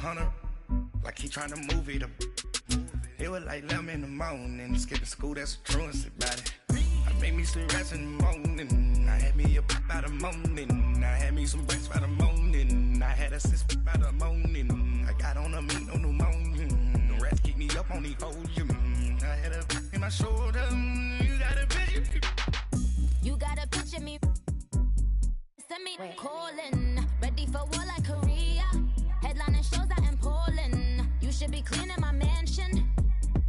hunter, like he trying to move it up. It was like 11 in the morning, skipping school, that's a truancy about it. I made me some rest in the morning, I had me a pop by the morning, I had me some breaks by the morning, I had a sis by the morning, I got on a meat, no pneumonia, the rats keep me up on the podium, I had a in my shoulder, you got a picture. You got a picture me, send me calling, ready for war like Korea, headlining shows out in Poland, you should be cleaning my mansion,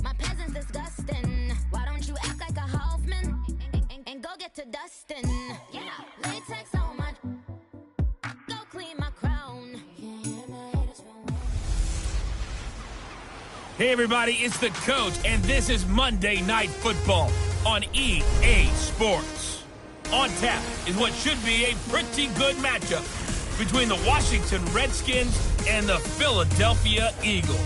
my peasants disgusting, why don't you act like a Hoffman, and go get to dustin', yeah, latex on my, go clean my crown. Hey everybody, it's the coach, and this is Monday Night Football on EA Sports. On tap is what should be a pretty good matchup between the Washington Redskins and the Philadelphia Eagles.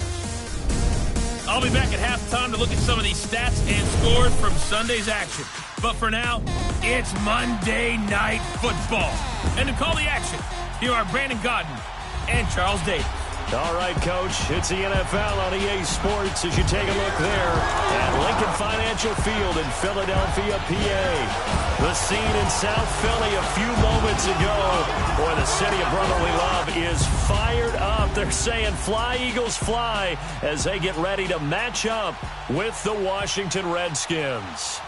I'll be back at halftime to look at some of these stats and scores from Sunday's action. But for now, it's Monday Night Football. And to call the action, here are Brandon Godden and Charles Davis. All right, Coach, it's the NFL on EA Sports as you take a look there at Lincoln Financial Field in Philadelphia, PA. The scene in South Philly a few moments ago. Boy, the city of brotherly love is fired up. They're saying fly, Eagles, fly as they get ready to match up with the Washington Redskins.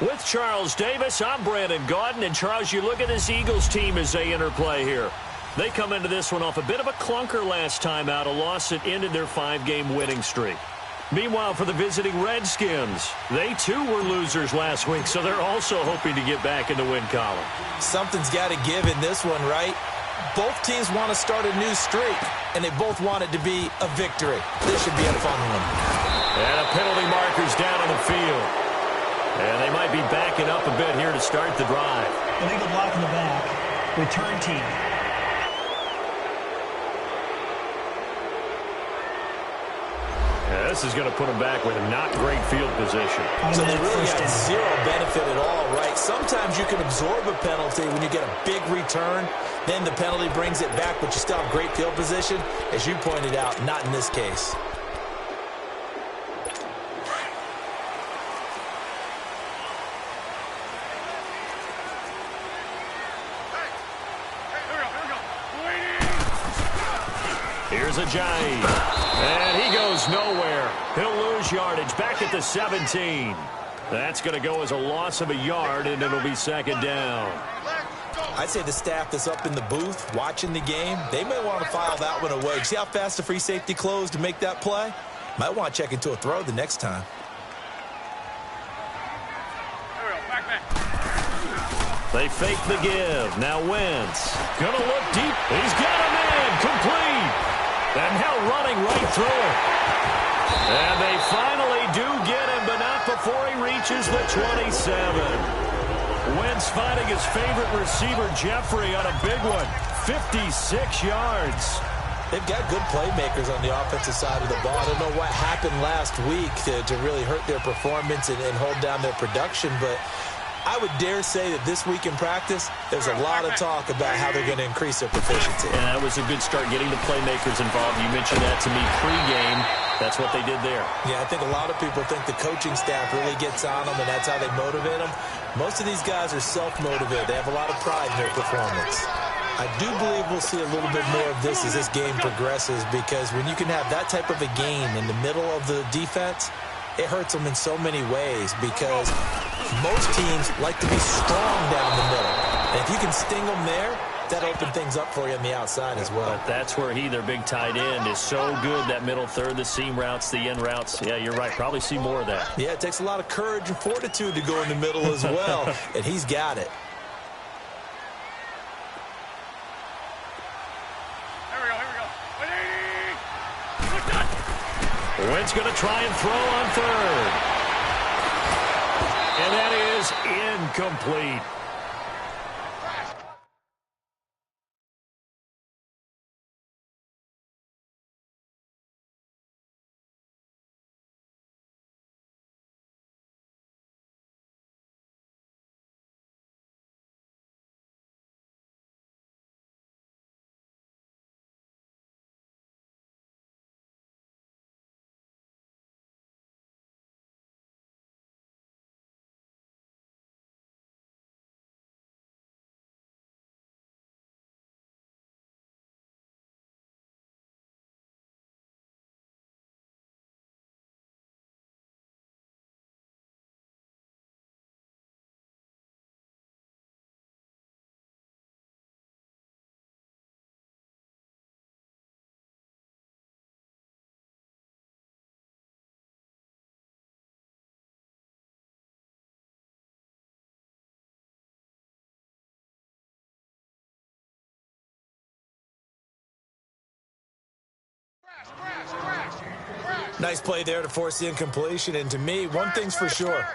With Charles Davis, I'm Brandon Gaudin. And, Charles, you look at this Eagles team as they interplay here. They come into this one off a bit of a clunker last time out, a loss that ended their 5-game winning streak. Meanwhile, for the visiting Redskins, they too were losers last week, so they're also hoping to get back in the win column. Something's got to give in this one, right? Both teams want to start a new streak, and they both want it to be a victory. This should be a fun one. And a penalty marker's down on the field. And they might be backing up a bit here to start the drive. Illegal block in the back. Return team. This is going to put them back with a not great field position. So they really got zero benefit at all, right? Sometimes you can absorb a penalty when you get a big return. Then the penalty brings it back, but you still have great field position. As you pointed out, not in this case. Here's Ajayi. And he goes nowhere. He'll lose yardage back at the 17. That's going to go as a loss of a yard, and it'll be second down. I'd say the staff that's up in the booth watching the game, they may want to file that one away. See how fast the free safety closed to make that play? Might want to check into a throw the next time. They fake the give. Now Wentz. Going to look deep. He's got him in. Complete. And now running right through it. And they finally do get him, but not before he reaches the 27. Wentz finding his favorite receiver, Jeffrey, on a big one. 56 yards. They've got good playmakers on the offensive side of the ball. I don't know what happened last week to really hurt their performance and hold down their production, but I would dare say that this week in practice, there's a lot of talk about how they're going to increase their proficiency. And that was a good start getting the playmakers involved. You mentioned that to me pregame. That's what they did there. Yeah, I think a lot of people think the coaching staff really gets on them, and that's how they motivate them. Most of these guys are self-motivated. They have a lot of pride in their performance. I do believe we'll see a little bit more of this as this game progresses, because when you can have that type of a game in the middle of the defense, it hurts them in so many ways, because most teams like to be strong down the middle. And if you can sting them there, that opens things up for you on the outside as well. But that's where their big tight end, is so good. That middle third, the seam routes, the end routes. Yeah, you're right. Probably see more of that. Yeah, it takes a lot of courage and fortitude to go in the middle as well. And he's got it. Wentz going to try and throw on third. And that is incomplete. Nice play there to force the incompletion. And to me, one thing's for sure.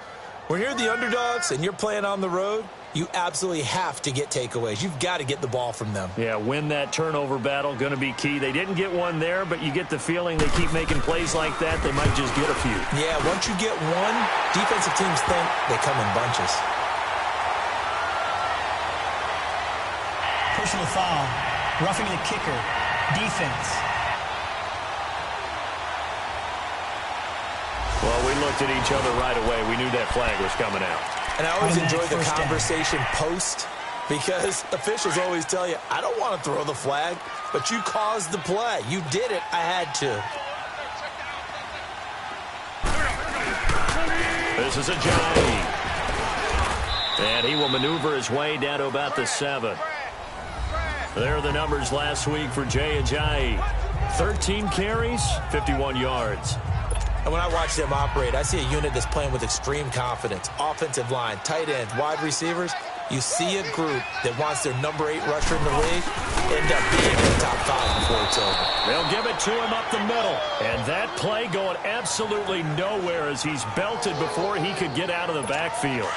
When you're the underdogs and you're playing on the road, you absolutely have to get takeaways. You've got to get the ball from them. Yeah, win that turnover battle, going to be key. They didn't get one there, but you get the feeling they keep making plays like that, they might just get a few. Yeah, once you get one, defensive teams think they come in bunches. Personal foul. Roughing the kicker. Defense. Well, we looked at each other right away. We knew that flag was coming out. And I always enjoy the conversation post, because officials always tell you, I don't want to throw the flag, but you caused the play. You did it. I had to. This is Ajayi. And he will maneuver his way down to about the 7. There are the numbers last week for Jay Ajayi. 13 carries, 51 yards. And when I watch them operate, I see a unit that's playing with extreme confidence. Offensive line, tight ends, wide receivers. You see a group that wants their number 8 rusher in the league end up being in the top 5 before it's over. They'll give it to him up the middle. And that play going absolutely nowhere as he's belted before he could get out of the backfield.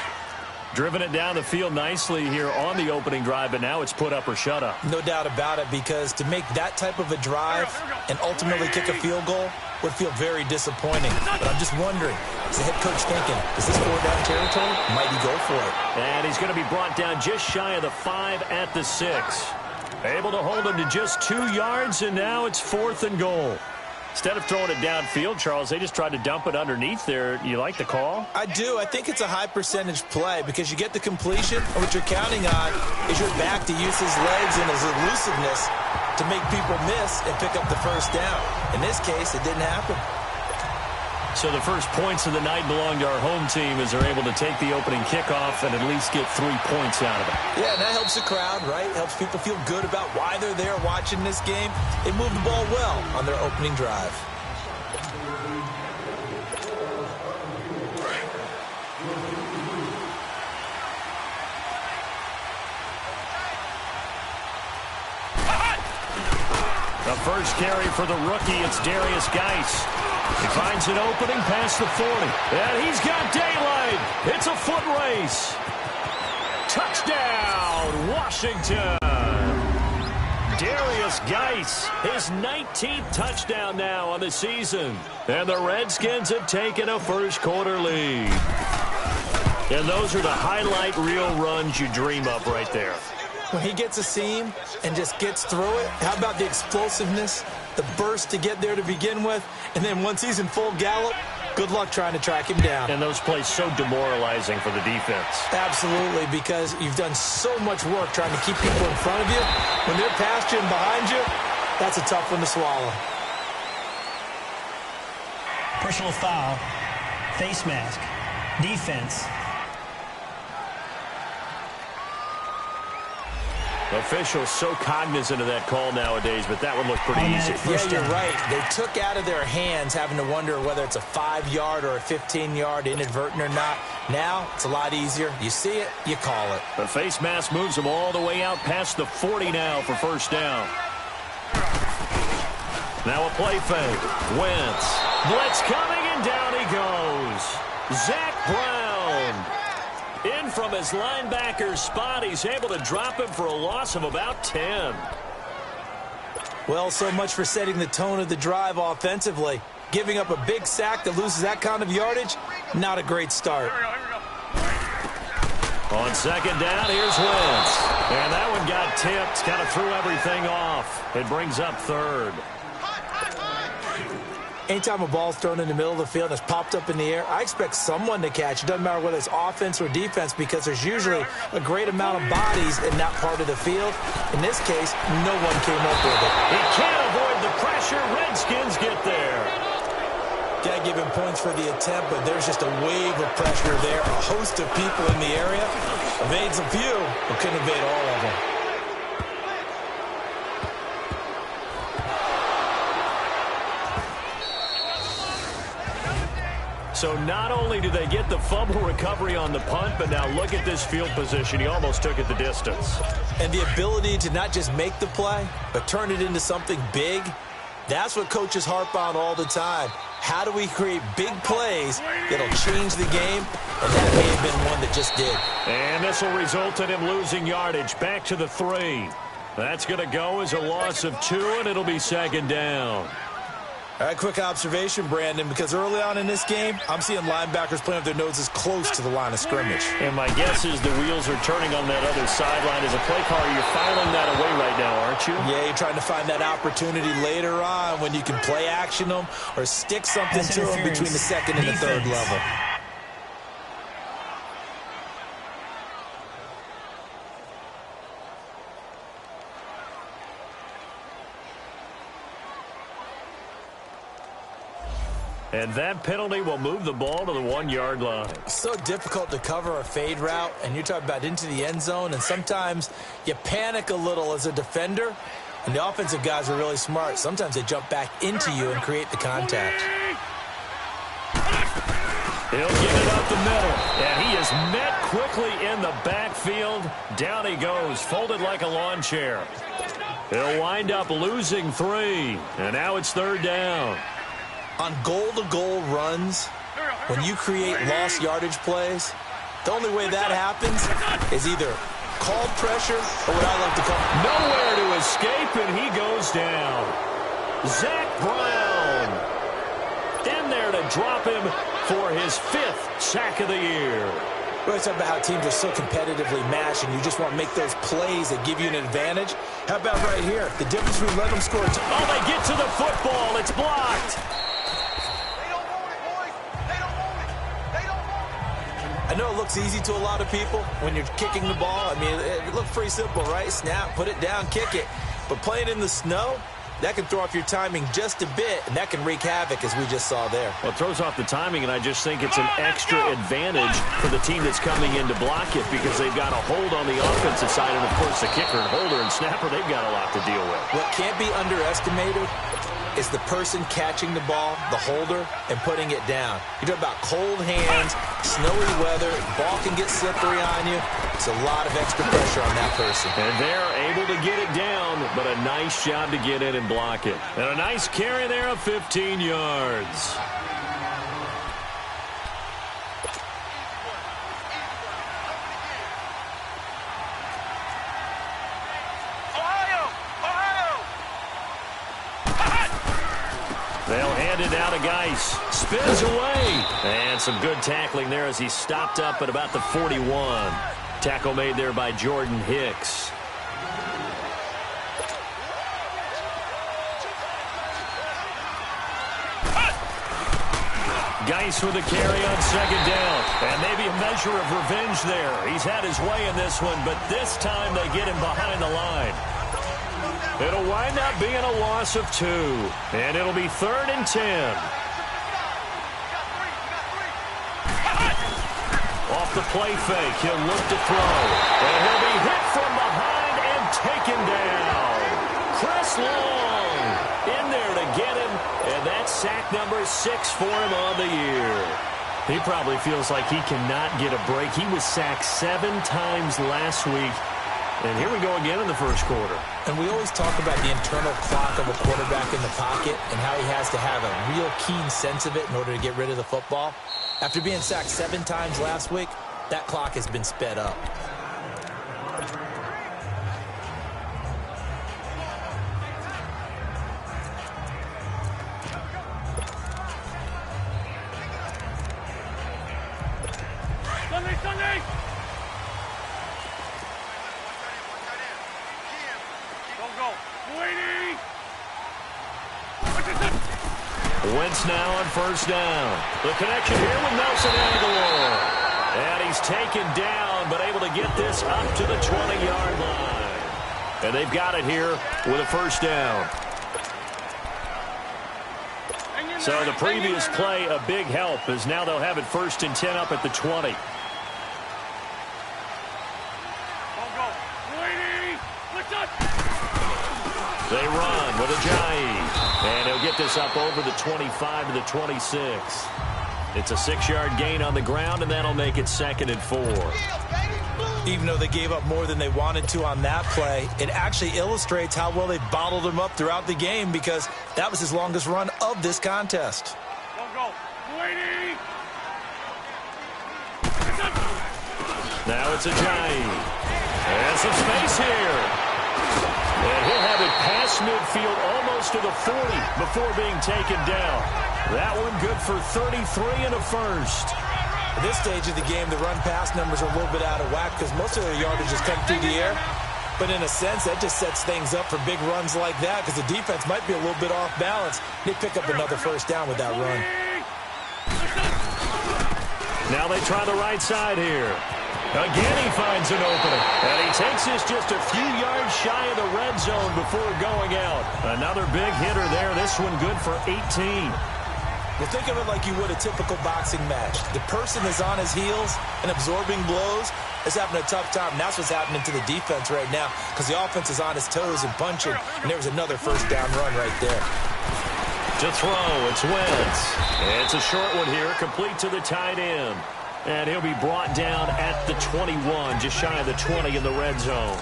Driven it down the field nicely here on the opening drive, but now it's put up or shut up. No doubt about it, because to make that type of a drive and ultimately kick a field goal would feel very disappointing. But I'm just wondering, is the head coach thinking, is this 4-down territory? Might he go for it? And he's going to be brought down just shy of the 5 at the 6. Able to hold him to just 2 yards, and now it's 4th and goal. Instead of throwing it downfield, Charles, they just tried to dump it underneath there. You like the call? I do. I think it's a high percentage play because you get the completion, and what you're counting on is your back to use his legs and his elusiveness to make people miss and pick up the first down. In this case, it didn't happen. So the first points of the night belong to our home team as they're able to take the opening kickoff and at least get 3 points out of it. Yeah, and that helps the crowd, right? Helps people feel good about why they're there watching this game. They moved the ball well on their opening drive. The first carry for the rookie, it's Darius Geis. He finds an opening past the 40. And he's got daylight. It's a foot race. Touchdown, Washington. Darius Geis, his 19th touchdown now on the season. And the Redskins have taken a first-quarter lead. And those are the highlight reel runs you dream up right there. When he gets a seam and just gets through it, how about the explosiveness, the burst to get there to begin with, and then once he's in full gallop, good luck trying to track him down. And those plays so demoralizing for the defense. Absolutely, because you've done so much work trying to keep people in front of you. When they're past you and behind you, that's a tough one to swallow. Personal foul. Face mask. Defense. Officials so cognizant of that call nowadays, but that would look pretty easy. Yeah, you're right. They took out of their hands having to wonder whether it's a 5-yard or a 15-yard inadvertent or not. Now, it's a lot easier. You see it, you call it. The face mask moves him all the way out past the 40 now for first down. Now a play fake. Wentz. Blitz coming, and down he goes. Zach Brown. In from his linebacker spot, he's able to drop him for a loss of about 10. Well, so much for setting the tone of the drive offensively. Giving up a big sack that loses that kind of yardage, not a great start. On second down, here's Wentz. And that one got tipped, kind of threw everything off. It brings up 3rd. Anytime a ball's thrown in the middle of the field and it's popped up in the air, I expect someone to catch. It doesn't matter whether it's offense or defense, because there's usually a great amount of bodies in that part of the field. In this case, no one came up with it. He can't avoid the pressure. Redskins get there. Got to give him points for the attempt, but there's just a wave of pressure there. A host of people in the area. Evades a few, but couldn't evade all of them. So not only do they get the fumble recovery on the punt, but now look at this field position. He almost took it the distance. And the ability to not just make the play, but turn it into something big That's what coaches harp on all the time. How do we create big plays that'll change the game? And that may have been one that just did. And this will result in him losing yardage. Back to the 3. That's going to go as a loss of 2, and it'll be second down. All right, quick observation, Brandon, because early on in this game, I'm seeing linebackers playing with their noses close to the line of scrimmage. And my guess is the wheels are turning on that other sideline. As a play caller, you're filing that away right now, aren't you? Yeah, you're trying to find that opportunity later on when you can play action them or stick something to them between the second and the third level. And that penalty will move the ball to the 1-yard line. It's so difficult to cover a fade route, and you're talking about into the end zone, and sometimes you panic a little as a defender, and the offensive guys are really smart. Sometimes they jump back into you and create the contact. He'll get it up the middle, and he is met quickly in the backfield. Down he goes, folded like a lawn chair. He'll wind up losing 3, and now it's third down. On goal-to-goal runs, when you create lost yardage plays, the only way that happens is either called pressure or what I like to call nowhere to escape, and he goes down. Zach Brown in there to drop him for his 5th sack of the year. We're talking about how teams are so competitively matched, and you just want to make those plays that give you an advantage. How about right here? The difference between letting them score. Oh, they get to the football. It's blocked. I know it looks easy to a lot of people when you're kicking the ball. I mean, it looks pretty simple, right? Snap, put it down, kick it. But playing in the snow, that can throw off your timing just a bit, and that can wreak havoc, as we just saw there. Well, it throws off the timing, and I just think it's an extra advantage for the team that's coming in to block it because they've got a hold on the offensive side, and, of course, the kicker and holder and snapper, they've got a lot to deal with. What can't be underestimated is the person catching the ball, the holder, and putting it down. You're talking about cold hands, snowy weather, ball can get slippery on you. It's a lot of extra pressure on that person. And they're able to get it down, but a nice job to get in and block it. And a nice carry there of 15 yards. They'll hand it down to Geis. Spins away. And some good tackling there as he stopped up at about the 41. Tackle made there by Jordan Hicks. Geis with a carry on second down. And maybe a measure of revenge there. He's had his way in this one, but this time they get him behind the line. It'll wind up being a loss of 2. And it'll be 3rd and 10. Off the play fake, he'll look to throw. And he'll be hit from behind and taken down. Chris Long in there to get him. And that's sack number 6 for him on the year. He probably feels like he cannot get a break. He was sacked 7 times last week. And here we go again in the first quarter. And we always talk about the internal clock of a quarterback in the pocket and how he has to have a real keen sense of it in order to get rid of the football. After being sacked 7 times last week, that clock has been sped up. Wentz now on first down. The connection here with Nelson Aguilar. And he's taken down, but able to get this up to the 20-yard line. And they've got it here with a first down. So the previous play, a big help, as now they'll have it 1st and 10 up at the 20. They run with Ajayi. And he'll get this up over the 25 to the 26. It's a 6-yard gain on the ground, and that'll make it 2nd and 4. Even though they gave up more than they wanted to on that play, it actually illustrates how well they bottled him up throughout the game because that was his longest run of this contest. Go. Waiting. Now it's Ajayi. And some space here. And he'll have it past midfield almost to the 40 before being taken down. That one good for 33 and a first. At this stage of the game, the run-pass numbers are a little bit out of whack because most of their yardage has come through the air. But in a sense, that just sets things up for big runs like that because the defense might be a little bit off balance. They pick up another first down with that run. Now they try the right side here. Again, he finds an opening. And he takes this just a few yards shy of the red zone before going out. Another big hitter there. This one good for 18. Well, think of it like you would a typical boxing match. The person is on his heels and absorbing blows is having a tough time. And that's what's happening to the defense right now because the offense is on his toes and punching. And there was another first down run right there. To throw, it's Wentz. It's a short one here, complete to the tight end. And he'll be brought down at the 21, just shy of the 20 in the red zone.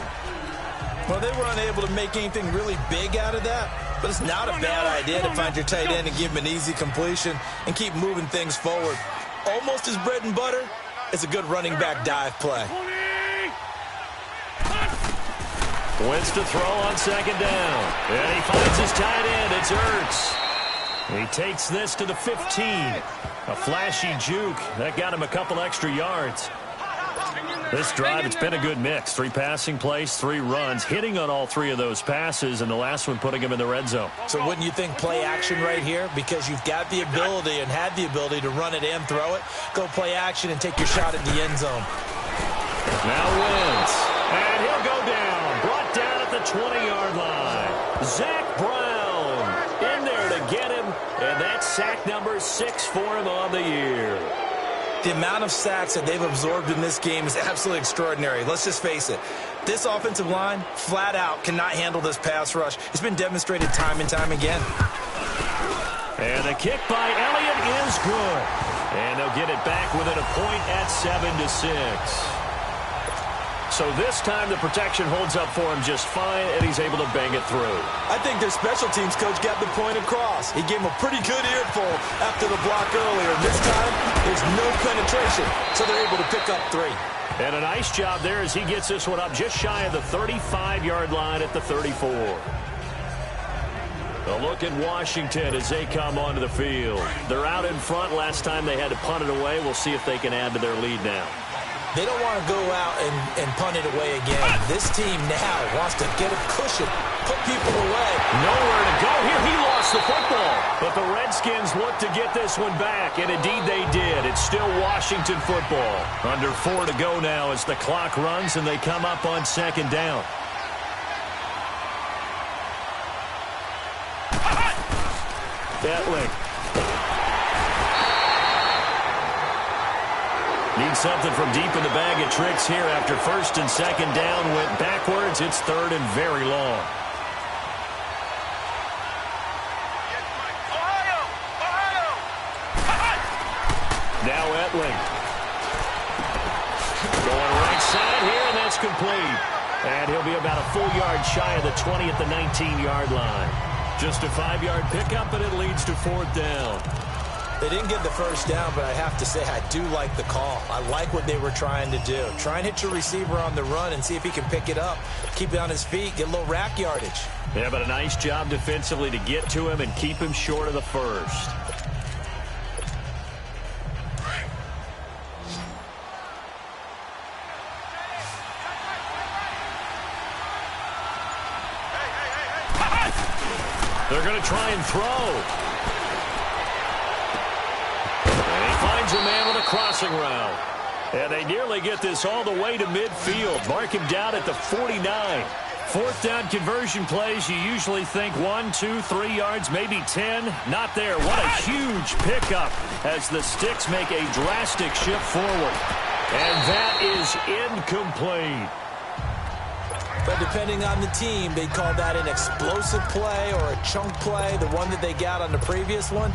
Well, they were unable to make anything really big out of that, but it's not a bad idea to find your tight end and give him an easy completion and keep moving things forward. Almost his bread and butter. It's a good running back dive play. Wentz to throw on second down. And he finds his tight end. It's Ertz. He takes this to the 15. A flashy juke. That got him a couple extra yards. This drive, it's been a good mix. 3 passing plays, 3 runs, hitting on all 3 of those passes, and the last one putting him in the red zone. So wouldn't you think play action right here? Because you've got the ability and had the ability to run it and throw it. Go play action and take your shot at the end zone. Now Wentz. And he'll go down. Brought down at the 20-yard line. Zach Brown in there to get him, and that's sack number 6 for him on the year. The amount of sacks that they've absorbed in this game is absolutely extraordinary. Let's just face it. This offensive line, flat out, cannot handle this pass rush. It's been demonstrated time and time again. And the kick by Elliott is good. And they'll get it back within a point at 7-6. So this time the protection holds up for him just fine, and he's able to bang it through. I think their special teams coach got the point across. He gave him a pretty good earful after the block earlier. This time, there's no penetration, so they're able to pick up 3. And a nice job there as he gets this one up just shy of the 35-yard line at the 34. A look at Washington as they come onto the field. They're out in front. Last time they had to punt it away. We'll see if they can add to their lead now. They don't want to go out and punt it away again. This team now wants to get a cushion, put people away. Nowhere to go here. He lost the football. But the Redskins look to get this one back, and indeed they did. It's still Washington football. Under 4 to go now as the clock runs, and they come up on second down. Etling. Need something from deep in the bag of tricks here after first and second down went backwards. It's third and very long. Now Etling. Going right side here, and that's complete. And he'll be about a full yard shy of the 20 at the 19-yard line. Just a 5-yard pickup, and it leads to 4th down. They didn't get the first down, but I have to say I do like the call. I like what they were trying to do. Try and hit your receiver on the run and see if he can pick it up. Keep it on his feet, get a little rack yardage. Yeah, but a nice job defensively to get to him and keep him short of the first. They're going to try and throw. Finds a man with a crossing route. And they nearly get this all the way to midfield. Mark him down at the 49. 4th down conversion plays, you usually think 1, 2, 3 yards, maybe 10. Not there. What a huge pickup as the Sticks make a drastic shift forward. And that is incomplete. But depending on the team, they'd call that an explosive play or a chunk play, the one that they got on the previous one.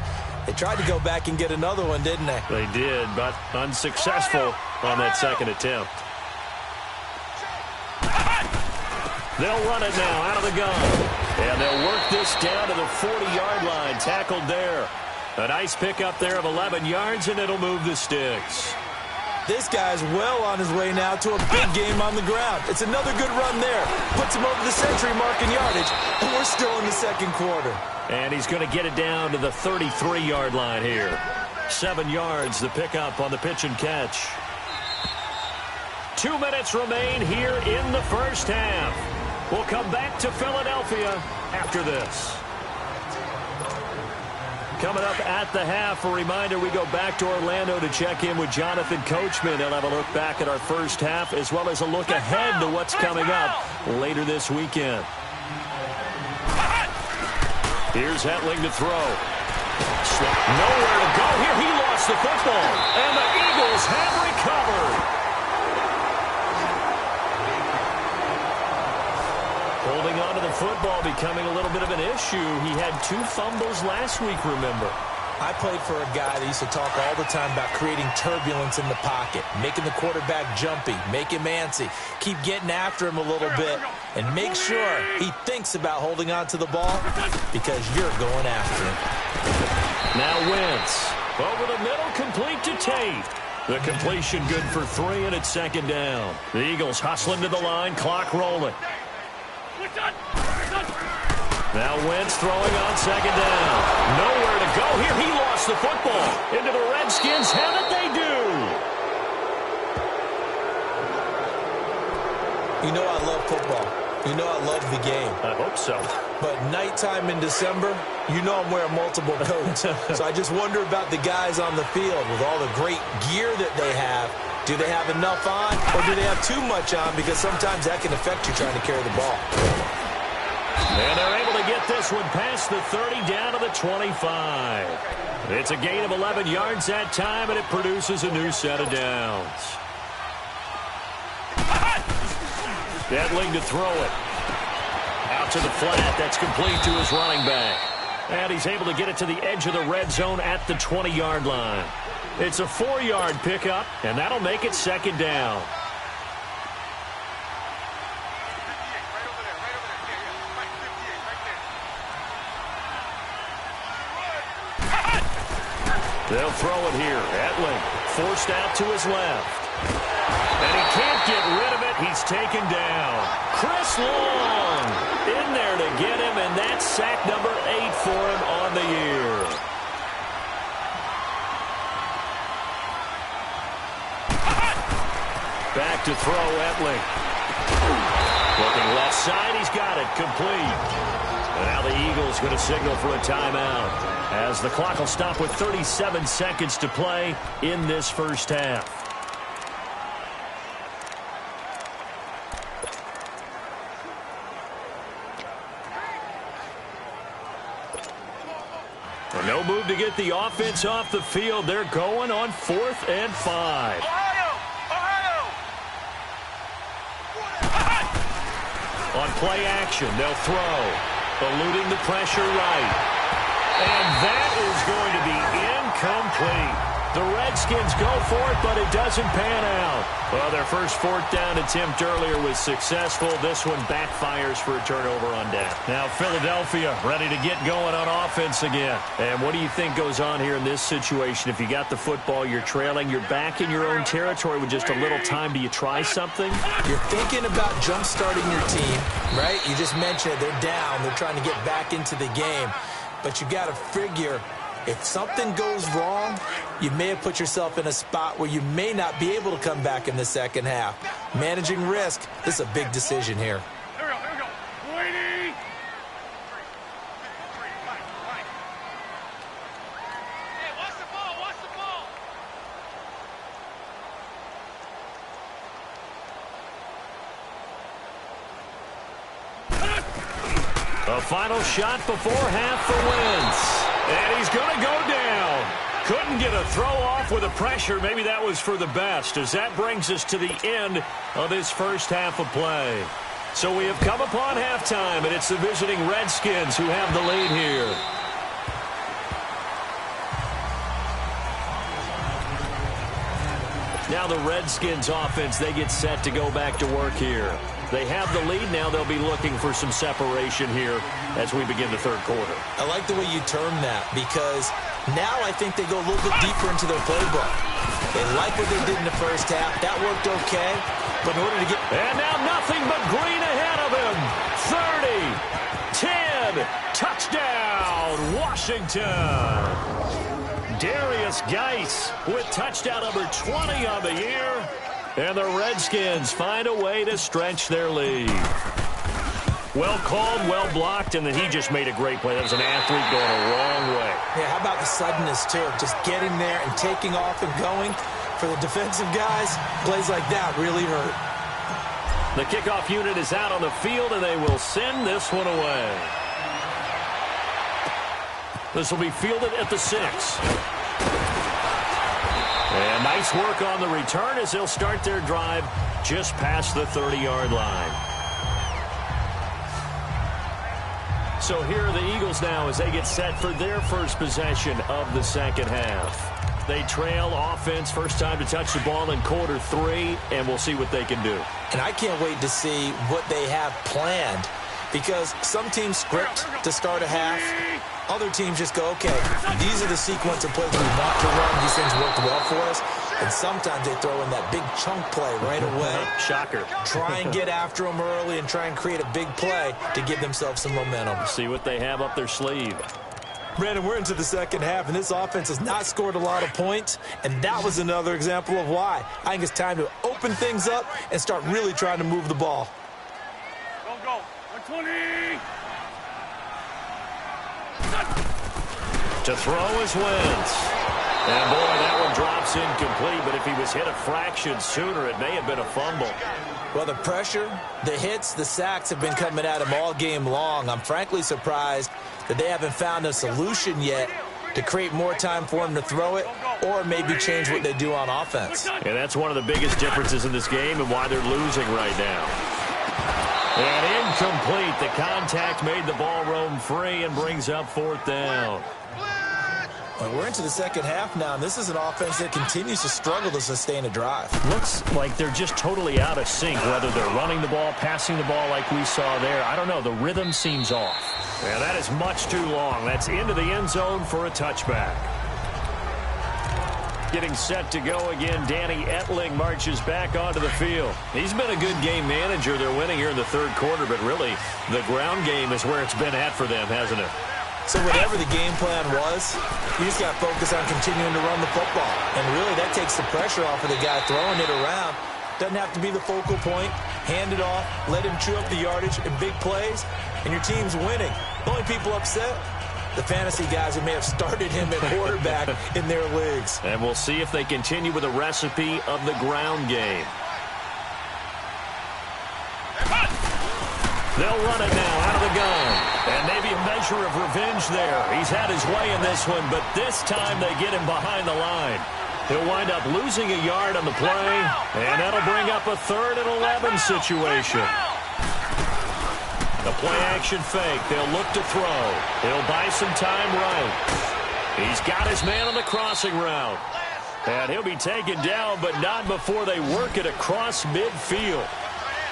They tried to go back and get another one, didn't they? They did, but unsuccessful on that second attempt. They'll run it now out of the gun. And they'll work this down to the 40-yard line. Tackled there. A nice pickup there of 11 yards, and it'll move the sticks. This guy's well on his way now to a big game on the ground. It's another good run there. Puts him over the century mark in yardage, and we're still in the second quarter. And he's going to get it down to the 33-yard line here. 7 yards, the pickup on the pitch and catch. 2 minutes remain here in the first half. We'll come back to Philadelphia after this. Coming up at the half, a reminder, we go back to Orlando to check in with Jonathan Coachman. He'll have a look back at our first half as well as a look ahead to what's coming up later this weekend. Here's Hetling to throw. Nowhere to go here. He lost the football, and the Eagles have recovered. Holding on to the football becoming a little bit of an issue. He had 2 fumbles last week, remember. I played for a guy that used to talk all the time about creating turbulence in the pocket, making the quarterback jumpy, make him antsy, keep getting after him a little bit, and make sure he thinks about holding on to the ball because you're going after him. Now Wentz. Over the middle, complete to Tate. The completion good for 3, and it's second down. The Eagles hustling to the line, clock rolling. Now Wentz throwing on second down. Nowhere to go here. He lost the football. Into the Redskins. How did they do? You know I love football. You know I love the game. I hope so. But nighttime in December, you know I'm wearing multiple coats. So I just wonder about the guys on the field with all the great gear that they have. Do they have enough on, or do they have too much on? Because sometimes that can affect you trying to carry the ball. And they're able to get this one past the 30 down to the 25. It's a gain of 11 yards that time, and it produces a new set of downs. Hetling to throw it. Out to the flat. That's complete to his running back. And he's able to get it to the edge of the red zone at the 20-yard line. It's a 4-yard pickup, and that'll make it second down. They'll throw it here. Hetling forced out to his left. And he can't get rid of it. He's taken down. Chris Long in there to get him, and that's sack number 8 for him on the year. Back to throw, Hetling. Looking left side, he's got it, complete. And now the Eagles going to signal for a timeout as the clock will stop with 37 seconds to play in this first half. No move to get the offense off the field. They're going on 4th and 5. On play action, they'll throw. Eluding the pressure right. And that is going to be incomplete. The Redskins go for it, but it doesn't pan out. Well, their first 4th down attempt earlier was successful. This one backfires for a turnover on down. Now Philadelphia ready to get going on offense again. And what do you think goes on here in this situation? If you got the football, you're trailing, you're back in your own territory with just a little time. Do you try something? You're thinking about jump-starting your team, right? You just mentioned it. They're down. They're trying to get back into the game. But you got to figure, if something goes wrong, you may have put yourself in a spot where you may not be able to come back in the second half. Managing risk, this is a big decision here. Here we go. Waiting. Hey, watch the ball, watch the ball. A final shot before half for Wentz. And he's going to go down. Couldn't get a throw off with the pressure. Maybe that was for the best, as that brings us to the end of this first half of play. So we have come upon halftime, and it's the visiting Redskins who have the lead here. Now the Redskins offense, they get set to go back to work here. They have the lead now. They'll be looking for some separation here as we begin the third quarter. I like the way you term that because now I think they go a little bit deeper into their playbook. They like what they did in the first half. That worked okay, but in order to get... And now nothing but green ahead of him. 30, 10, touchdown, Washington. Darius Geis with touchdown number 20 on the year. And the Redskins find a way to stretch their lead. Well called, well blocked, and then he just made a great play. That was an athlete going a long way. Yeah, how about the suddenness, too? Just getting there and taking off and going. For the defensive guys, plays like that really hurt. The kickoff unit is out on the field, and they will send this one away. This will be fielded at the 6. And nice work on the return as they'll start their drive just past the 30-yard line. So here are the Eagles now as they get set for their first possession of the second half. They trail offense, first time to touch the ball in quarter 3, and we'll see what they can do. And I can't wait to see what they have planned because some teams script to start a half. Other teams just go, okay, these are the sequence of plays we want to run. These things worked well for us. And sometimes they throw in that big chunk play right away. Shocker. Try and get after them early and try and create a big play to give themselves some momentum. See what they have up their sleeve. Brandon, we're into the second half, and this offense has not scored a lot of points, and that was another example of why. I think it's time to open things up and start really trying to move the ball. Go. 120. To throw is Wentz. And, boy, that one drops incomplete, but if he was hit a fraction sooner, it may have been a fumble. Well, the pressure, the hits, the sacks have been coming at him all game long. I'm frankly surprised that they haven't found a solution yet to create more time for him to throw it or maybe change what they do on offense. And that's one of the biggest differences in this game and why they're losing right now. And incomplete. The contact made the ball roam free and brings up fourth down. Well, we're into the second half now, and this is an offense that continues to struggle to sustain a drive. Looks like they're just totally out of sync, whether they're running the ball, passing the ball like we saw there. I don't know. The rhythm seems off. Yeah, that is much too long. That's into the end zone for a touchback. Getting set to go again, Danny Etling marches back onto the field. He's been a good game manager. They're winning here in the third quarter, but really the ground game is where it's been at for them, hasn't it? So whatever the game plan was, you just got to focus on continuing to run the football. And really, that takes the pressure off of the guy throwing it around. Doesn't have to be the focal point. Hand it off, let him chew up the yardage in big plays, and your team's winning. The only people upset, the fantasy guys who may have started him at quarterback in their leagues. And we'll see if they continue with a recipe of the ground game. They'll run it now out of the gun. And maybe a measure of revenge there. He's had his way in this one, but this time they get him behind the line. He'll wind up losing a yard on the play, and that'll bring up a 3rd and 11 situation. The play-action fake. They'll look to throw. He'll buy some time right. He's got his man on the crossing route. And he'll be taken down, but not before they work it across midfield.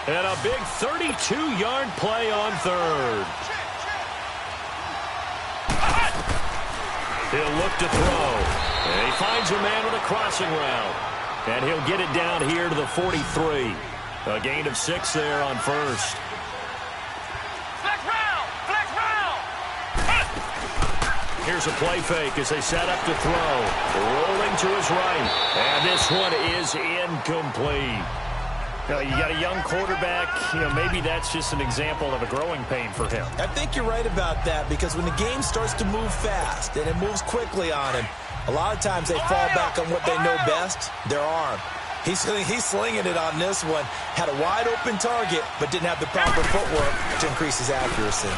And a big 32-yard play on 3rd. He'll look to throw. And he finds a man with a crossing route. And he'll get it down here to the 43. A gain of 6 there on 1st. Flex round. Here's a play fake as they set up to throw. Rolling to his right. And this one is incomplete. You got a young quarterback, maybe that's just an example of a growing pain for him. I think you're right about that because when the game starts to move fast and it moves quickly on him, a lot of times they fall back on what they know best, their arm. He's slinging it on this one. Had a wide-open target, but didn't have the proper footwork to increase his accuracy.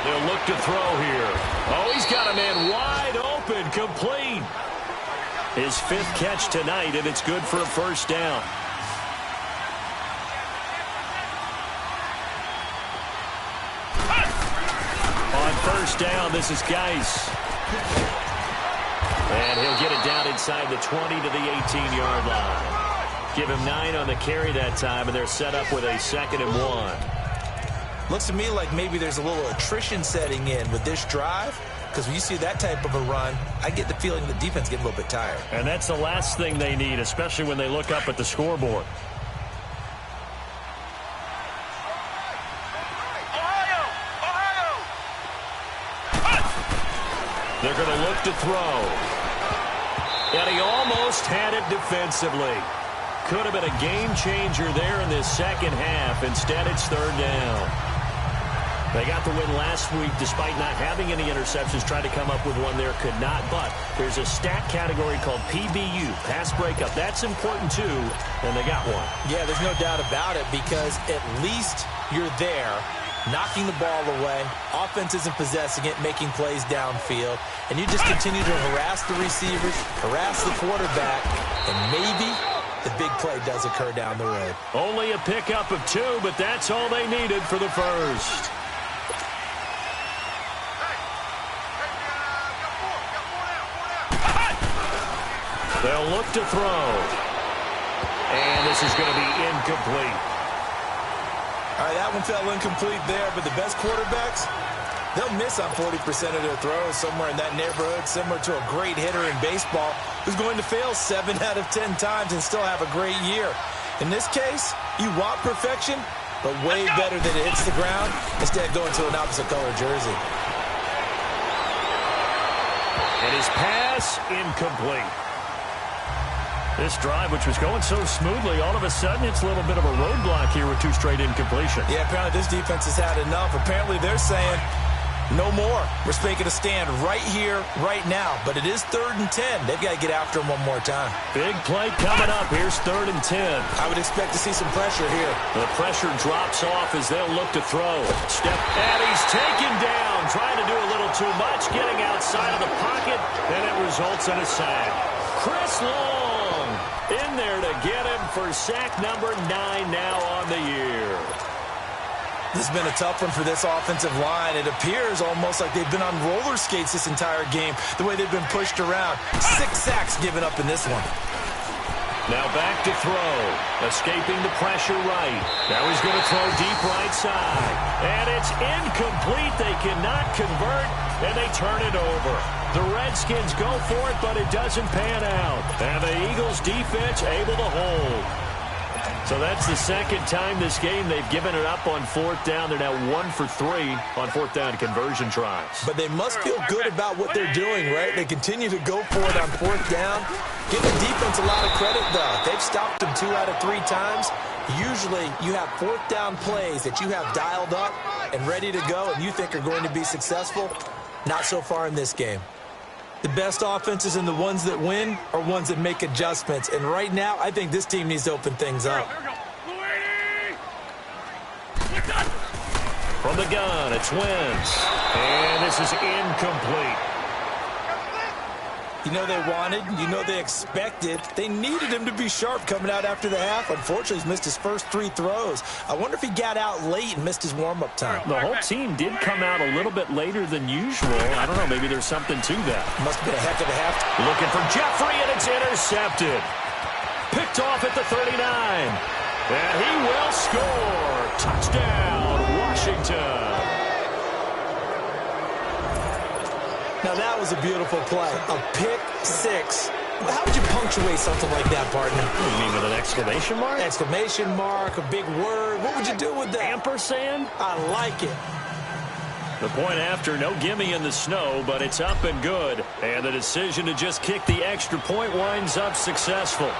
They'll look to throw here. Oh, he's got a man wide open, complete. His 5th catch tonight, and it's good for a first down. First down, this is Geis. And he'll get it down inside the 20 to the 18-yard line. Give him 9 on the carry that time, and they're set up with a 2nd and 1. Looks to me like maybe there's a little attrition setting in with this drive, because when you see that type of a run, I get the feeling the defense gets a little bit tired. And that's the last thing they need, especially when they look up at the scoreboard. They're going to look to throw. And he almost had it defensively. Could have been a game changer there in this second half. Instead, it's 3rd down. They got the win last week despite not having any interceptions. Tried to come up with one there, could not. But there's a stat category called PBU, pass breakup. That's important too, and they got one. Yeah, there's no doubt about it, because at least you're there, knocking the ball away. Offense isn't possessing it, making plays downfield. And you just continue to harass the receivers, harass the quarterback, and maybe the big play does occur down the road. Only a pickup of 2, but that's all they needed for the first. They'll look to throw. And this is going to be incomplete. All right, that one fell incomplete there, but the best quarterbacks, they'll miss on 40% of their throws, somewhere in that neighborhood, similar to a great hitter in baseball who's going to fail 7 out of 10 times and still have a great year. In this case, you want perfection, but way better than it hits the ground, instead going to an opposite color jersey. And his pass incomplete. This drive, which was going so smoothly, all of a sudden it's a little bit of a roadblock here with 2 straight incompletions. Yeah, apparently this defense has had enough. Apparently they're saying, no more. We're making a stand right here, right now. But it is 3rd and 10. They've got to get after him one more time. Big play coming up. Here's 3rd and 10. I would expect to see some pressure here. The pressure drops off as they'll look to throw. Step, and he's taken down, trying to do a little too much, getting outside of the pocket, and it results in a sack. Chris Long in there to get him for sack number 9 now on the year. This has been a tough one for this offensive line. It appears almost like they've been on roller skates this entire game, the way they've been pushed around. 6 sacks given up in this one. Now back to throw. Escaping the pressure right. Now he's going to throw deep right side. And it's incomplete. They cannot convert, and they turn it over. The Redskins go for it, but it doesn't pan out. And the Eagles defense able to hold. So that's the second time this game they've given it up on 4th down. They're now 1 for 3 on 4th down conversion tries. But they must feel good about what they're doing, right? They continue to go for it on 4th down. Give the defense a lot of credit, though. They've stopped them 2 out of 3 times. Usually you have 4th down plays that you have dialed up and ready to go and you think are going to be successful. Not so far in this game. The best offenses and the ones that win are ones that make adjustments. And right now, I think this team needs to open things up. From the gun, it's Wentz. And this is incomplete. You know they wanted, you know they expected. They needed him to be sharp coming out after the half. Unfortunately, he's missed his first 3 throws. I wonder if he got out late and missed his warm-up time. The whole team did come out a little bit later than usual. I don't know, maybe there's something to that. Must have been a heck of a half. Looking for Jeffrey, and it's intercepted. Picked off at the 39. And he will score. Touchdown, Washington. Now, that was a beautiful play. A pick 6. How would you punctuate something like that, partner? You mean with an exclamation mark? Exclamation mark, a big word. What would you do with that? Ampersand? I like it. The point after, no gimme in the snow, but it's up and good. And the decision to just kick the extra point winds up successful.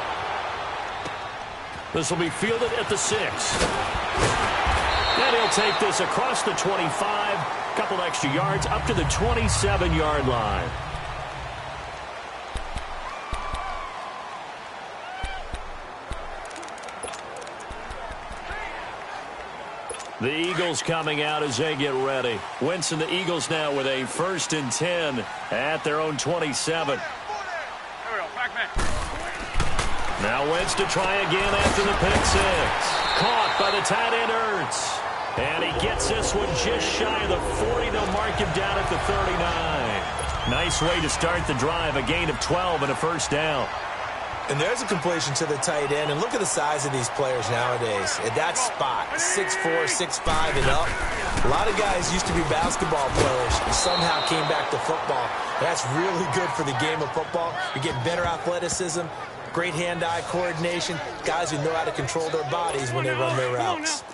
This will be fielded at the 6. And he'll take this across the 25. Couple extra yards up to the 27-yard line. The Eagles coming out as they get ready. Wentz and the Eagles now with a 1st and 10 at their own 27. Now Wentz to try again after the pick 6. Caught by the tight end Ertz. And he gets this one just shy of the 40. They'll mark him down at the 39. Nice way to start the drive. A gain of 12 and a 1st down. And there's a completion to the tight end. And look at the size of these players nowadays. At that spot, 6'4", 6'5", and up. A lot of guys used to be basketball players and somehow came back to football. That's really good for the game of football. You get better athleticism, great hand-eye coordination, guys who know how to control their bodies when they run their routes.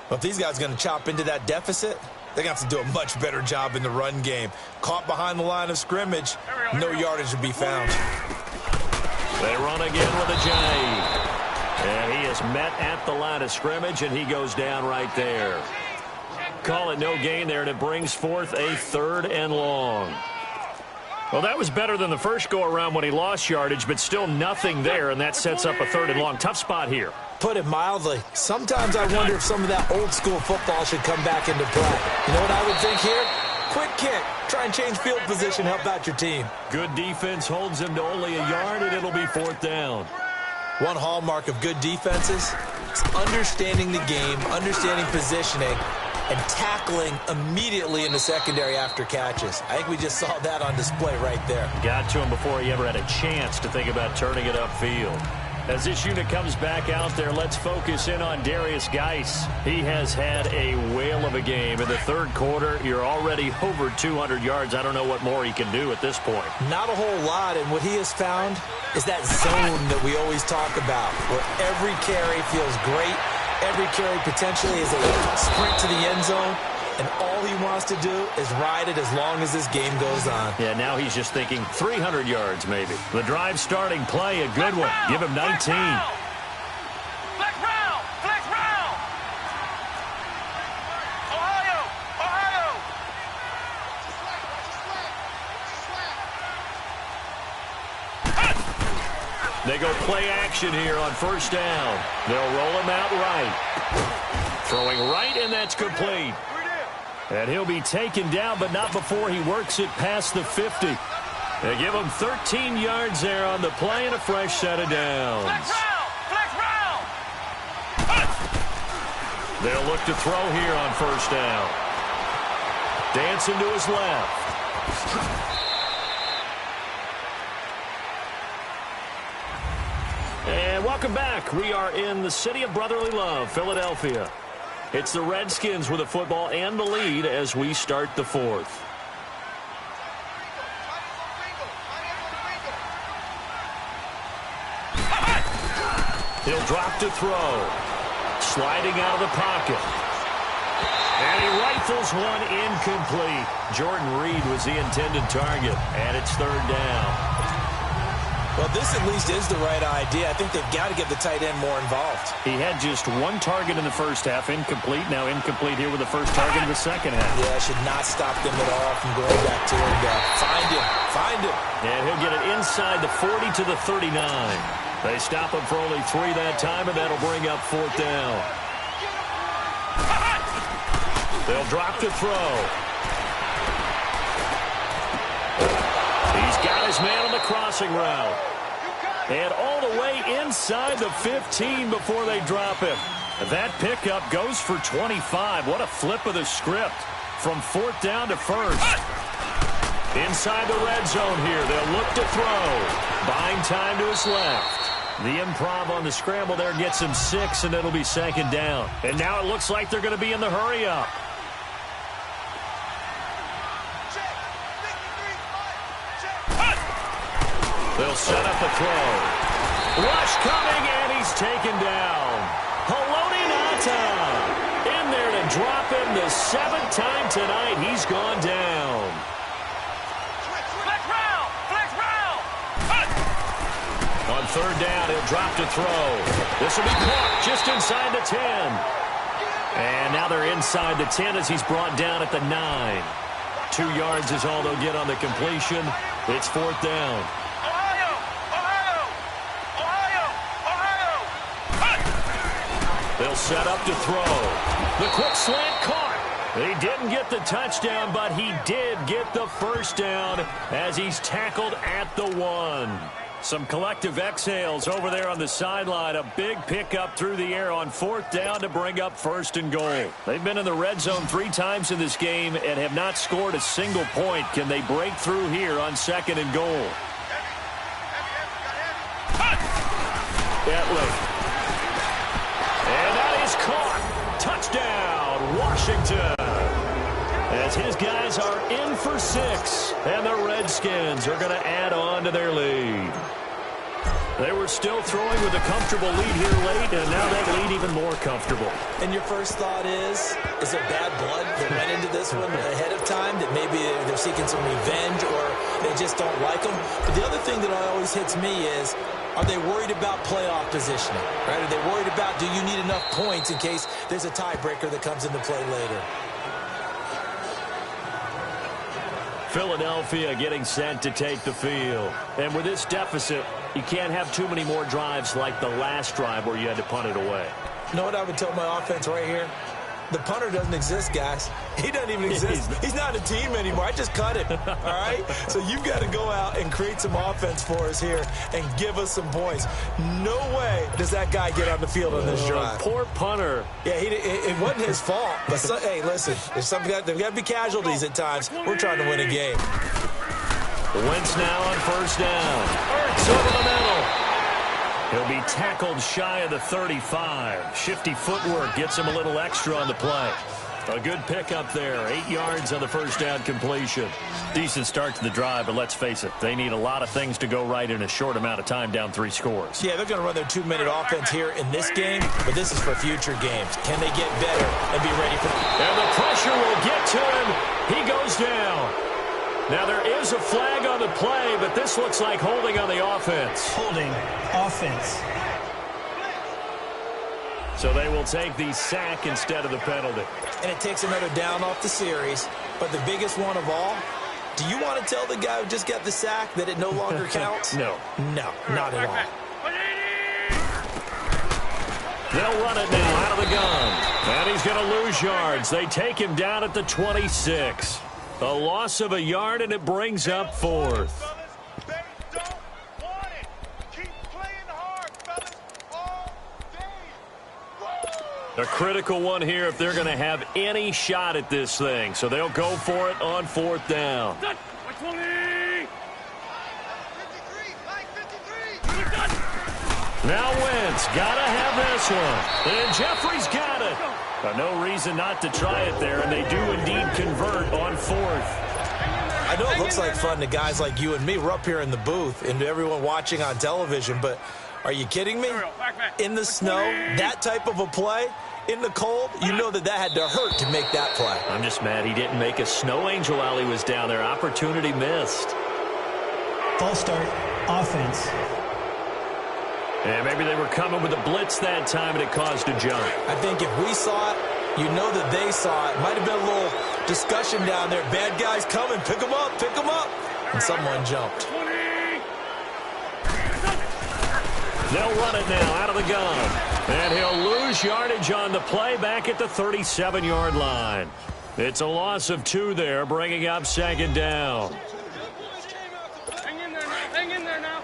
But if these guys are going to chop into that deficit, they're going to have to do a much better job in the run game. Caught behind the line of scrimmage, no yardage to be found. They run again with a J. And he is met at the line of scrimmage, and he goes down right there. Call it no gain there, and it brings forth a 3rd and long. Well, that was better than the first go-around when he lost yardage, but still nothing there, and that sets up a 3rd and long. Tough spot here. Put it mildly, sometimes I wonder if some of that old-school football should come back into play. You know what I would think here? Quick kick. Try and change field position, help out your team. Good defense holds him to only a yard, and it'll be 4th down. One hallmark of good defenses is understanding the game, understanding positioning, and tackling immediately in the secondary after catches. I think we just saw that on display right there. Got to him before he ever had a chance to think about turning it upfield. As this unit comes back out there, let's focus in on Darius Geis. He has had a whale of a game. In the 3rd quarter, you're already over 200 yards. I don't know what more he can do at this point. Not a whole lot, and what he has found is that zone that we always talk about, where every carry feels great. Every carry potentially is a sprint to the end zone, and all he wants to do is ride it as long as this game goes on. Yeah, now he's just thinking 300 yards maybe. The drive starting play, a good one. Give him 19. Flex round! Flex round! Ohio! Ohio! They go play action here on 1st down. They'll roll him out right. Throwing right, and that's complete. And he'll be taken down, but not before he works it past the 50. They give him 13 yards there on the play and a fresh set of downs. Flex round! Flex round! They'll look to throw here on 1st down. Dancing to his left. And welcome back. We are in the city of brotherly love, Philadelphia. It's the Redskins with the football and the lead as we start the 4th. He'll drop to throw. Sliding out of the pocket. And he rifles one incomplete. Jordan Reed was the intended target, and it's 3rd down. Well, this at least is the right idea. I think they've got to get the tight end more involved. He had just 1 target in the 1st half, incomplete. Now incomplete here with the 1st target in the 2nd half. Yeah, should not stop them at all from going back to him. Find him. Find him. And he'll get it inside the 40 to the 39. They stop him for only 3 that time, and that'll bring up 4th down. They'll drop to throw. He's got his man on the crossing route. And all the way inside the 15 before they drop him. That pickup goes for 25. What a flip of the script from 4th down to 1st. Inside the red zone here. They'll look to throw. Buying time to his left. The improv on the scramble there gets him 6, and it'll be 2nd down. And now it looks like they're going to be in the hurry-up. They'll set up a throw. Rush coming, and he's taken down. Haloti Ngata in there to drop him the 7th time tonight. He's gone down. Flex round! Flex round! On 3rd down, he'll drop to throw. This will be caught just inside the 10. And now they're inside the 10 as he's brought down at the 9. 2 yards is all they'll get on the completion. It's 4th down. They'll set up to throw. The quick slant caught. He didn't get the touchdown, but he did get the 1st down as he's tackled at the 1. Some collective exhales over there on the sideline. A big pickup through the air on 4th down to bring up 1st and goal. They've been in the red zone 3 times in this game and have not scored a single point. Can they break through here on 2nd and goal? at late. And that is caught. Touchdown, Washington. As his guys are in for 6, and the Redskins are going to add on to their lead. They were still throwing with a comfortable lead here late, and now that lead even more comfortable. And your first thought is there bad blood that went into this one ahead of time, that maybe they're seeking some revenge or they just don't like them? But the other thing that always hits me is, are they worried about playoff positioning? Right? Are they worried about, do you need enough points in case there's a tiebreaker that comes into play later? Philadelphia getting set to take the field. And with this deficit, you can't have too many more drives like the last drive where you had to punt it away. You know what I would tell my offense right here? The punter doesn't exist, guys. He doesn't even exist. He's not a team anymore. I just cut him, all right? So you've got to go out and create some offense for us here and give us some points. No way does that guy get on the field on this drive. Poor punter. Yeah, it wasn't his fault. But, hey, listen, there's got to be casualties at times. We're trying to win a game. Wentz now on first down. Ertz over the middle. He'll be tackled shy of the 35. Shifty footwork gets him a little extra on the play. A good pickup there. 8 yards on the first down completion. Decent start to the drive, but let's face it, they need a lot of things to go right in a short amount of time, down 3 scores. Yeah, they're going to run their 2-minute offense here in this game, but this is for future games. Can they get better and be ready for... And the pressure will get to him. He goes down. Now, there is a flag on the play, but this looks like holding on the offense. Holding offense. So they will take the sack instead of the penalty. And it takes another down off the series. But the biggest one of all, do you want to tell the guy who just got the sack that it no longer counts? No. No, not at all. They'll run it now out of the gun. And he's going to lose yards. They take him down at the 26. A loss of a yard, and it brings up 4th. A critical one here if they're going to have any shot at this thing. So they'll go for it on 4th down. Now Wentz got to have this one. And Jeffrey's got it. No reason not to try it there, and they do indeed convert on 4th. I know it looks like fun to guys like you and me. We're up here in the booth and to everyone watching on television, but are you kidding me? In the snow, that type of a play, in the cold, you know that had to hurt to make that play. I'm just mad he didn't make a snow angel while he was down there. Opportunity missed. False start, offense. And maybe they were coming with a blitz that time, and it caused a jump. I think if we saw it, you know that they saw it. Might have been a little discussion down there. Bad guys coming. Pick them up. Pick them up. And someone jumped. They'll run it now out of the gun. And he'll lose yardage on the play back at the 37-yard line. It's a loss of 2 there, bringing up 2nd down. Hang in there now. Hang in there now.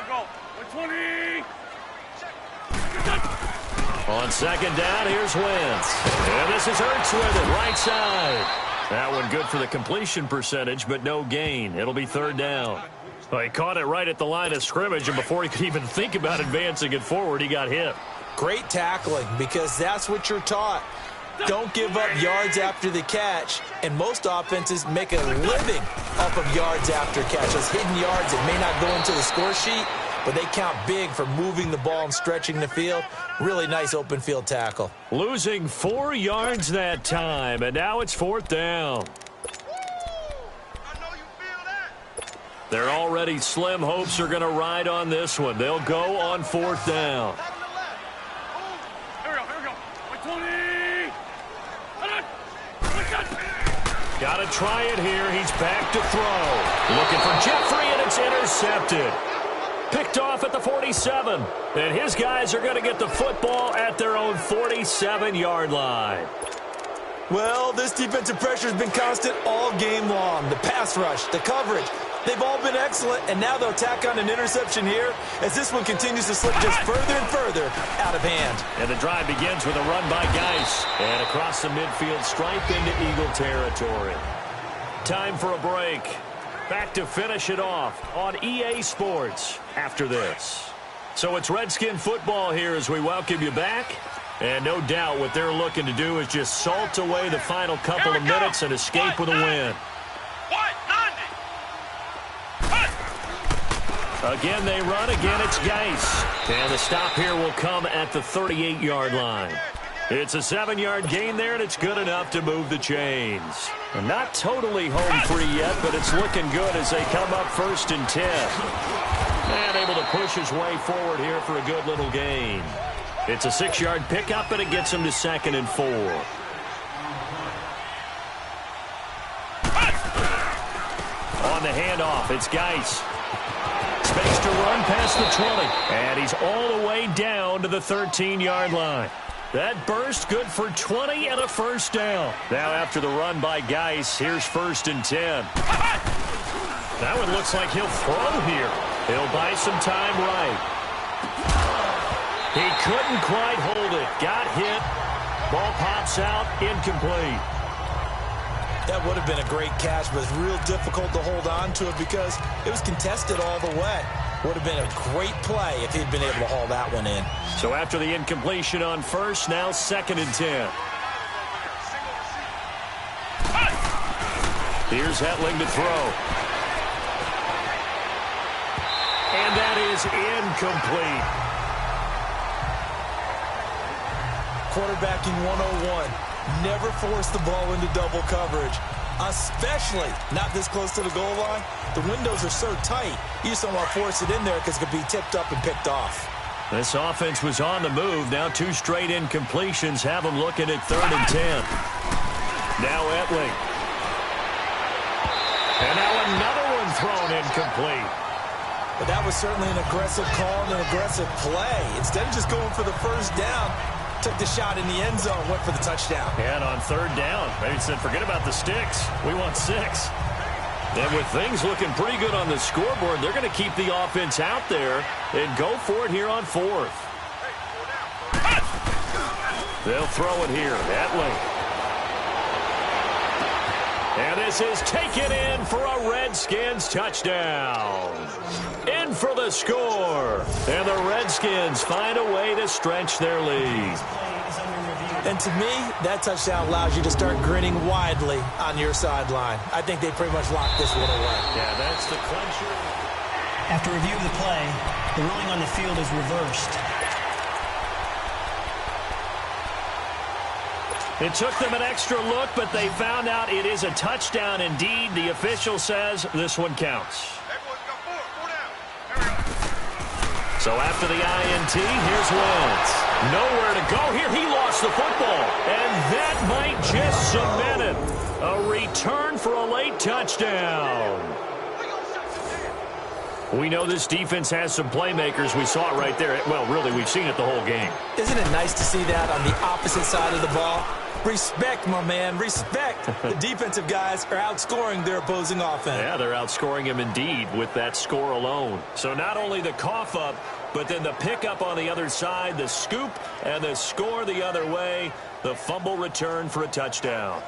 Go. 20. On 2nd down, here's Wentz. And this is Ertz with it, right side. That one good for the completion percentage, but no gain. It'll be 3rd down. Well, he caught it right at the line of scrimmage, and before he could even think about advancing it forward, he got hit. Great tackling, because that's what you're taught. Don't give up yards after the catch, and most offenses make a living off of yards after catch. Those hidden yards that may not go into the score sheet, but they count big for moving the ball and stretching the field. Really nice open field tackle. Losing 4 yards that time, and now it's 4th down. Their already slim hopes are going to ride on this one. They'll go on 4th down. Here we go. 20. Got to try it here. He's back to throw. Looking for Jeffrey, and it's intercepted. Picked off at the 47. And his guys are going to get the football at their own 47-yard line. Well, this defensive pressure has been constant all game long. The pass rush, the coverage, they've all been excellent, and now they'll tack on an interception here as this one continues to slip just further and further out of hand. And the drive begins with a run by Geis. And across the midfield stripe into Eagle territory. Time for a break. Back to finish it off on EA Sports after this. So it's Redskin football here as we welcome you back. And no doubt what they're looking to do is just salt away the final couple of minutes and escape with a win. Again, they run. Again, it's Geis. And the stop here will come at the 38-yard line. It's a 7-yard gain there, and it's good enough to move the chains. Not totally home free yet, but it's looking good as they come up 1st and 10. And able to push his way forward here for a good little gain. It's a 6-yard pickup, and it gets him to 2nd and 4. On the handoff, it's Geis. Space to run past the 20. And he's all the way down to the 13-yard line. That burst good for 20 and a first down. Now after the run by Geis, here's 1st and 10. That one looks like he'll throw here. He'll buy some time right. He couldn't quite hold it. Got hit. Ball pops out. Incomplete. That would have been a great catch, but it's real difficult to hold on to it because it was contested all the way. Would have been a great play if he'd been able to haul that one in. So after the incompletion on 1st, now 2nd and 10. Here's Hetling to throw. And that is incomplete. Quarterbacking 101. Never force the ball into double coverage, especially not this close to the goal line. The windows are so tight, you just don't want to force it in there because it could be tipped up and picked off. This offense was on the move. Now 2 straight incompletions have them looking at 3rd and 10. Now Etling. And now another one thrown incomplete. But that was certainly an aggressive call and an aggressive play. Instead of just going for the first down, took the shot in the end zone, went for the touchdown. And on 3rd down, they said, forget about the sticks. We want 6. And with things looking pretty good on the scoreboard, they're going to keep the offense out there and go for it here on 4th. They'll throw it here. Etling. And this is taken in for a Redskins touchdown. In for the score. And the Redskins find a way to stretch their lead. And to me, that touchdown allows you to start grinning widely on your sideline. I think they pretty much locked this one away. Yeah, that's the clincher. After review of the play, the ruling on the field is reversed. It took them an extra look, but they found out it is a touchdown indeed. The official says this one counts. So after the INT, here's Wentz. Nowhere to go here. He lost the football. And that might just cement it. A return for a late touchdown. We know this defense has some playmakers. We saw it right there. Well, really, we've seen it the whole game. Isn't it nice to see that on the opposite side of the ball? Respect, my man, respect. The defensive guys are outscoring their opposing offense. Yeah, they're outscoring him indeed with that score alone. So not only the cough up, but then the pickup on the other side, the scoop, and the score the other way. The fumble return for a touchdown.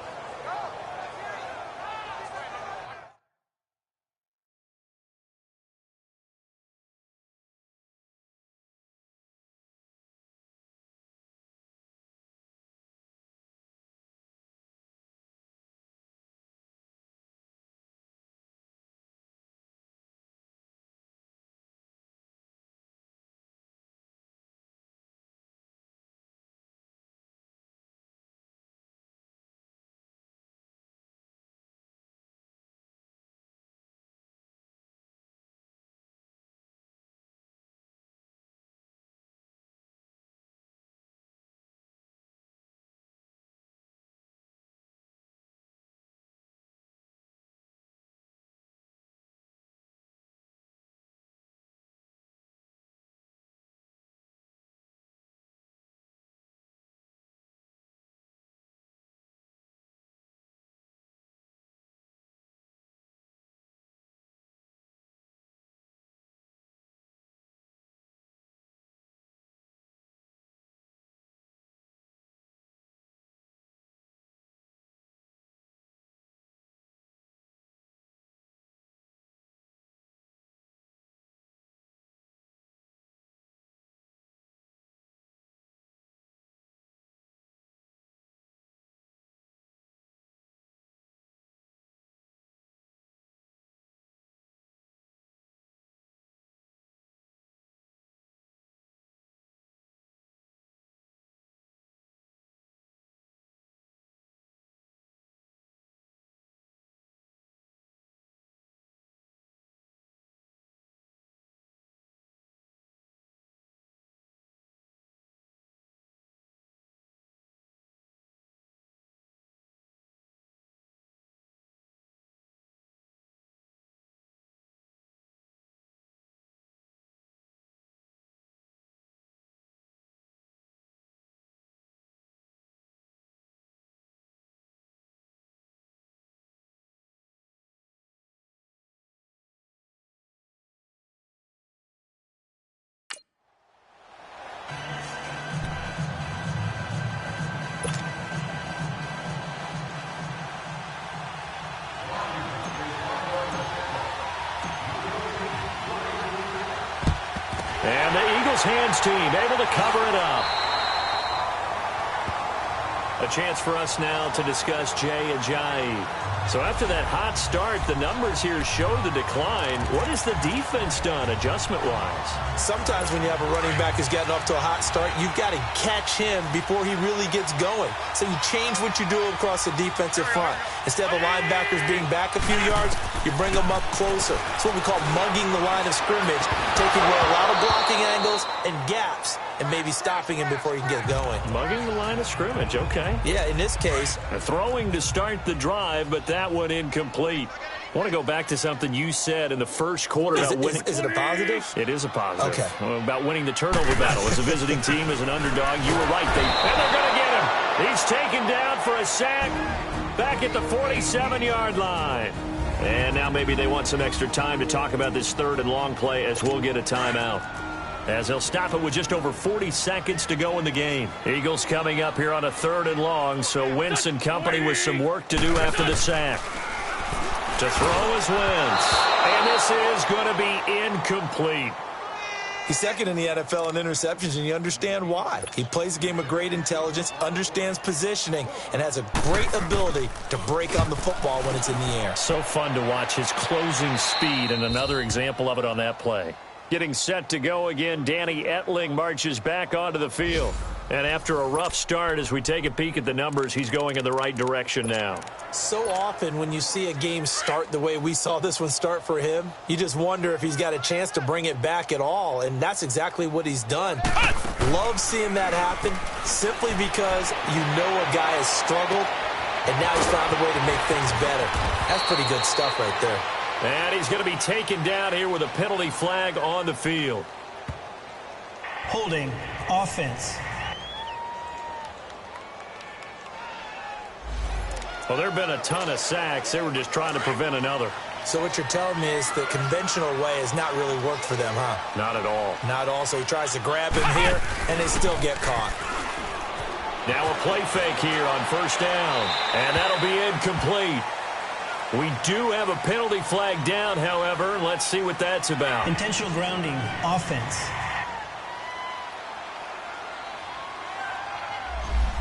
hands team able to cover it up. A chance for us now to discuss Jay Ajayi. So after that hot start, the numbers here show the decline. What has the defense done adjustment-wise? Sometimes when you have a running back who's gotten off to a hot start, you've got to catch him before he really gets going. So you change what you do across the defensive front. Instead of the linebackers being back a few yards, you bring them up closer. It's what we call mugging the line of scrimmage, taking away a lot of blocking angles and gaps, and maybe stopping him before he can get going. Mugging the line of scrimmage, okay. Yeah, in this case. Throwing to start the drive, but that one incomplete. I want to go back to something you said in the first quarter. Is it a positive? It is a positive. Okay. About winning the turnover battle. As a visiting team, as an underdog, you were right. And they're going to get him. He's taken down for a sack back at the 47-yard line. And now maybe they want some extra time to talk about this third and long play as we'll get a timeout. As they'll stop it with just over 40 seconds to go in the game. Eagles coming up here on a third and long, so Wentz and company with some work to do after the sack. To throw is Wentz. And this is going to be incomplete. He's second in the NFL in interceptions, and you understand why. He plays a game of great intelligence, understands positioning, and has a great ability to break on the football when it's in the air. So fun to watch his closing speed, and another example of it on that play. Getting set to go again, Danny Etling marches back onto the field. And after a rough start, as we take a peek at the numbers, he's going in the right direction now. So often when you see a game start the way we saw this one start for him, you just wonder if he's got a chance to bring it back at all, and that's exactly what he's done. Love seeing that happen simply because you know a guy has struggled, and now he's found a way to make things better. That's pretty good stuff right there. And he's going to be taken down here with a penalty flag on the field. Holding offense. Well, there have been a ton of sacks. They were just trying to prevent another. So what you're telling me is the conventional way has not really worked for them, huh? Not at all. Not at all. So he tries to grab him here, and they still get caught. Now a play fake here on first down. And that'll be incomplete. We do have a penalty flag down, however. Let's see what that's about. Intentional grounding, offense.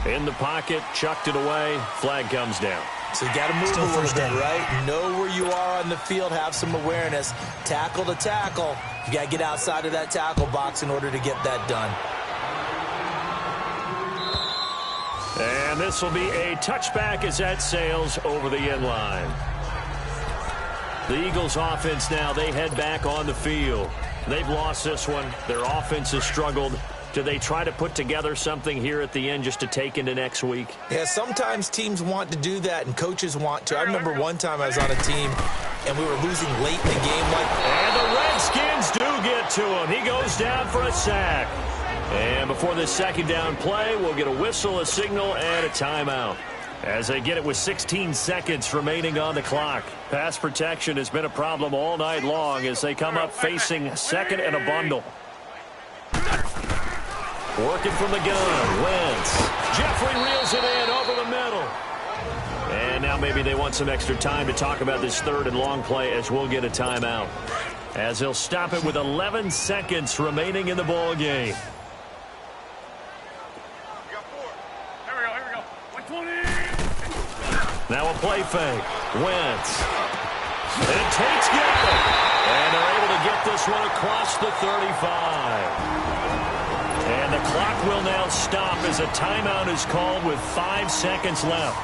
In the pocket, chucked it away, flag comes down. So you got to move a little bit, right? Know where you are on the field, have some awareness. Tackle to tackle. You got to get outside of that tackle box in order to get that done. And this will be a touchback as that sails over the end line. The Eagles offense now, they head back on the field. They've lost this one. Their offense has struggled. Do they try to put together something here at the end just to take into next week? Yeah, sometimes teams want to do that and coaches want to. I remember one time I was on a team and we were losing late in the game. And the Redskins do get to him. He goes down for a sack. And before this second down play, we'll get a whistle, a signal, and a timeout. As they get it with 16 seconds remaining on the clock. Pass protection has been a problem all night long as they come up facing second and a bundle. Working from the gun, Wentz. Jeffrey reels it in over the middle. And now maybe they want some extra time to talk about this third and long play as we'll get a timeout. As they'll stop it with 11 seconds remaining in the ball game. Now a play fake. Wentz. And Tate's got it. And they're able to get this one across the 35. And the clock will now stop as a timeout is called with 5 seconds left.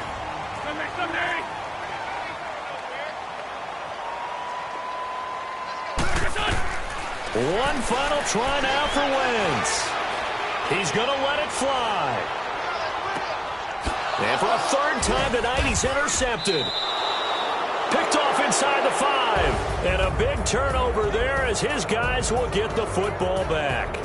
One final try now for Wentz. He's going to let it fly. And for a third time tonight, he's intercepted. Picked off inside the 5. And a big turnover there as his guys will get the football back.